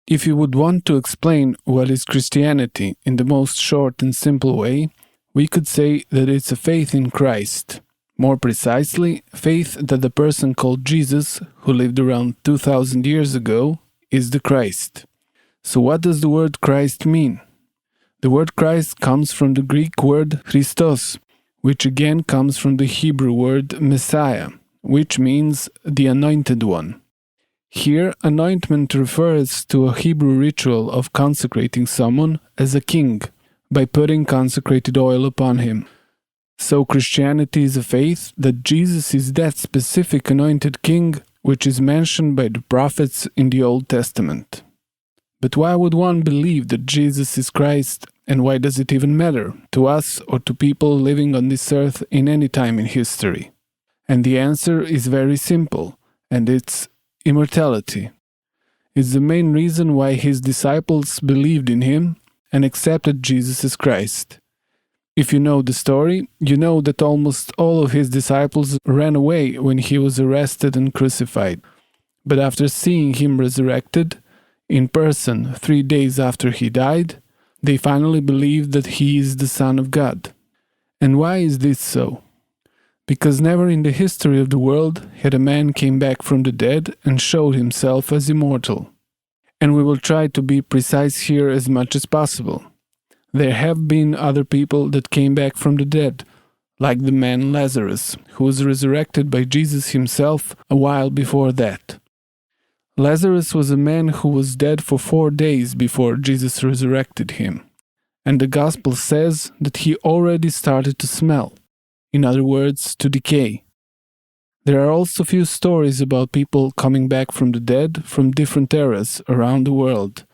If you would want to explain what is Christianity in the most short and simple way, we could say that it's a faith in Christ. More precisely, faith that the person called Jesus, who lived around 2000 years ago, is the Christ. So what does the word Christ mean? The word Christ comes from the Greek word Christos, which again comes from the Hebrew word Messiah, which means the Anointed One. Here, anointment refers to a Hebrew ritual of consecrating someone as a king by putting consecrated oil upon him. So Christianity is a faith that Jesus is that specific anointed king which is mentioned by the prophets in the Old Testament. But why would one believe that Jesus is Christ, and why does it even matter to us or to people living on this earth in any time in history? And the answer is very simple, and it's immortality. It's the main reason why his disciples believed in him and accepted Jesus as Christ. If you know the story, you know that almost all of his disciples ran away when he was arrested and crucified. But after seeing him resurrected in person 3 days after he died, they finally believed that he is the Son of God. And why is this so? Because never in the history of the world had a man came back from the dead and showed himself as immortal. And we will try to be precise here as much as possible. There have been other people that came back from the dead, like the man Lazarus, who was resurrected by Jesus himself a while before that. Lazarus was a man who was dead for 4 days before Jesus resurrected him, and the Gospel says that he already started to smell. In other words, to decay. There are also few stories about people coming back from the dead from different eras around the world.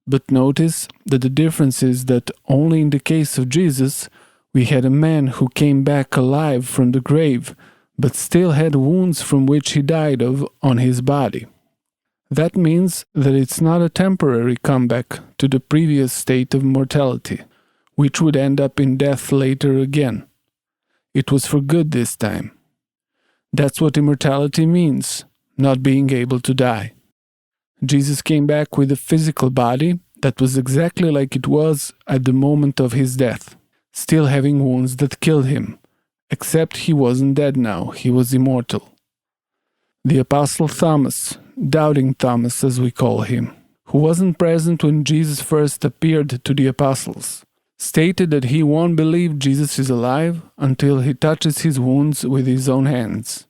But notice that the difference is that only in the case of Jesus, we had a man who came back alive from the grave, but still had wounds from which he died of on his body. That means that it's not a temporary comeback to the previous state of mortality, which would end up in death later again. It was for good this time. That's what immortality means, not being able to die. Jesus came back with a physical body that was exactly like it was at the moment of his death, still having wounds that killed him, except he wasn't dead now, he was immortal. The Apostle Thomas, Doubting Thomas as we call him, who wasn't present when Jesus first appeared to the apostles, stated that he won't believe Jesus is alive until he touches his wounds with his own hands.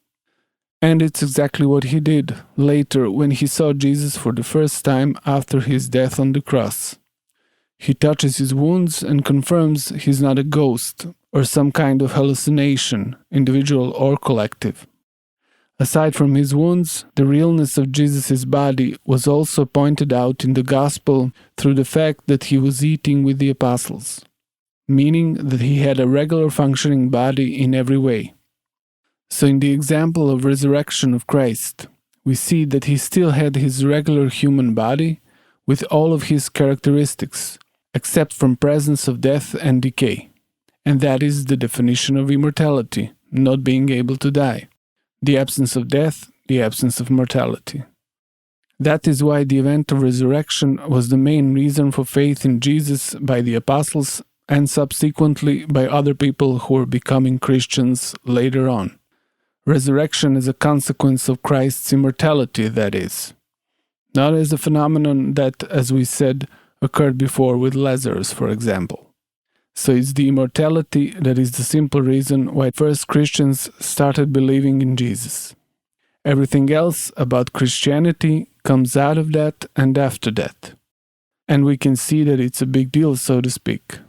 And it's exactly what he did later when he saw Jesus for the first time after his death on the cross. He touches his wounds and confirms he's not a ghost or some kind of hallucination, individual or collective. Aside from his wounds, the realness of Jesus' body was also pointed out in the Gospel through the fact that he was eating with the apostles, meaning that he had a regular functioning body in every way. So in the example of resurrection of Christ, we see that he still had his regular human body with all of his characteristics, except from presence of death and decay. And that is the definition of immortality, not being able to die. The absence of death, the absence of mortality. That is why the event of resurrection was the main reason for faith in Jesus by the apostles and subsequently by other people who were becoming Christians later on. Resurrection is a consequence of Christ's immortality, that is. Not as a phenomenon that, as we said, occurred before with Lazarus, for example. So it's the immortality that is the simple reason why first Christians started believing in Jesus. Everything else about Christianity comes out of that and after that. And we can see that it's a big deal, so to speak.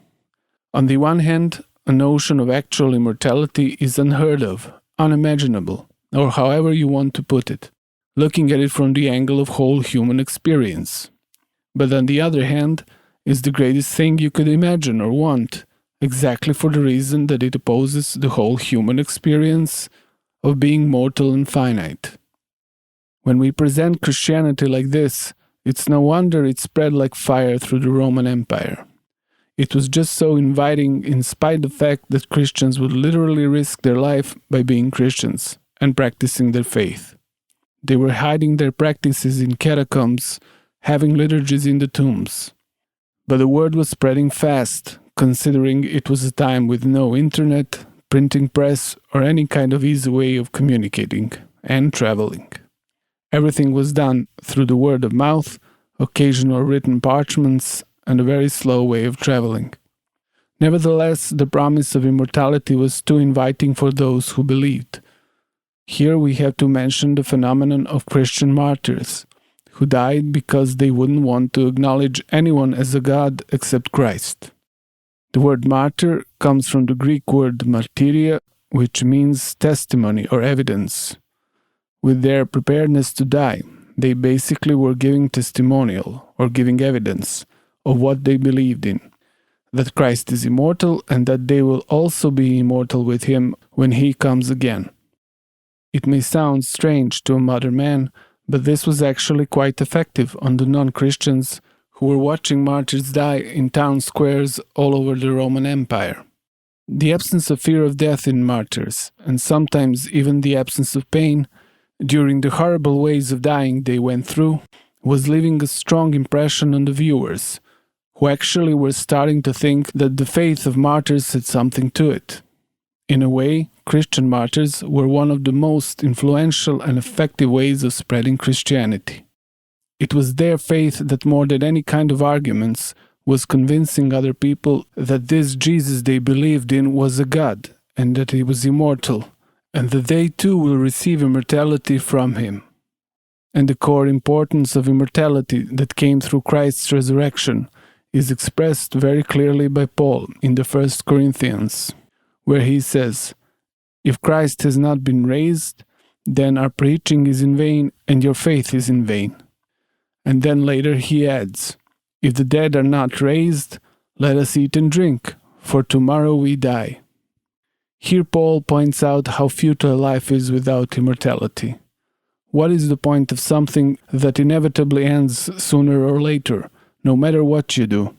On the one hand, a notion of actual immortality is unheard of, unimaginable, or however you want to put it, looking at it from the angle of whole human experience. But on the other hand, is the greatest thing you could imagine or want, exactly for the reason that it opposes the whole human experience of being mortal and finite. When we present Christianity like this, it's no wonder it spread like fire through the Roman Empire. It was just so inviting in spite of the fact that Christians would literally risk their life by being Christians and practicing their faith. They were hiding their practices in catacombs having liturgies in the tombs. But the word was spreading fast, considering it was a time with no internet, printing press, or any kind of easy way of communicating and traveling. Everything was done through the word of mouth, occasional written parchments, and a very slow way of traveling. Nevertheless, the promise of immortality was too inviting for those who believed. Here we have to mention the phenomenon of Christian martyrs, who died because they wouldn't want to acknowledge anyone as a god except Christ. The word martyr comes from the Greek word martyria, which means testimony or evidence. With their preparedness to die, they basically were giving testimonial or giving evidence of what they believed in, that Christ is immortal and that they will also be immortal with him when he comes again. It may sound strange to a modern man, but this was actually quite effective on the non-Christians who were watching martyrs die in town squares all over the Roman Empire. The absence of fear of death in martyrs, and sometimes even the absence of pain, during the horrible ways of dying they went through, was leaving a strong impression on the viewers, who actually were starting to think that the faith of martyrs had something to it. In a way, Christian martyrs were one of the most influential and effective ways of spreading Christianity. It was their faith that more than any kind of arguments was convincing other people that this Jesus they believed in was a God and that he was immortal, and that they too will receive immortality from him. And the core importance of immortality that came through Christ's resurrection is expressed very clearly by Paul in the 1 Corinthians, where he says, "If Christ has not been raised, then our preaching is in vain and your faith is in vain." And then later he adds, "If the dead are not raised, let us eat and drink, for tomorrow we die." Here Paul points out how futile life is without immortality. What is the point of something that inevitably ends sooner or later, no matter what you do?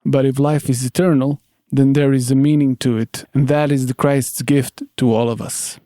But if life is eternal, then there is a meaning to it, and that is the Christ's gift to all of us.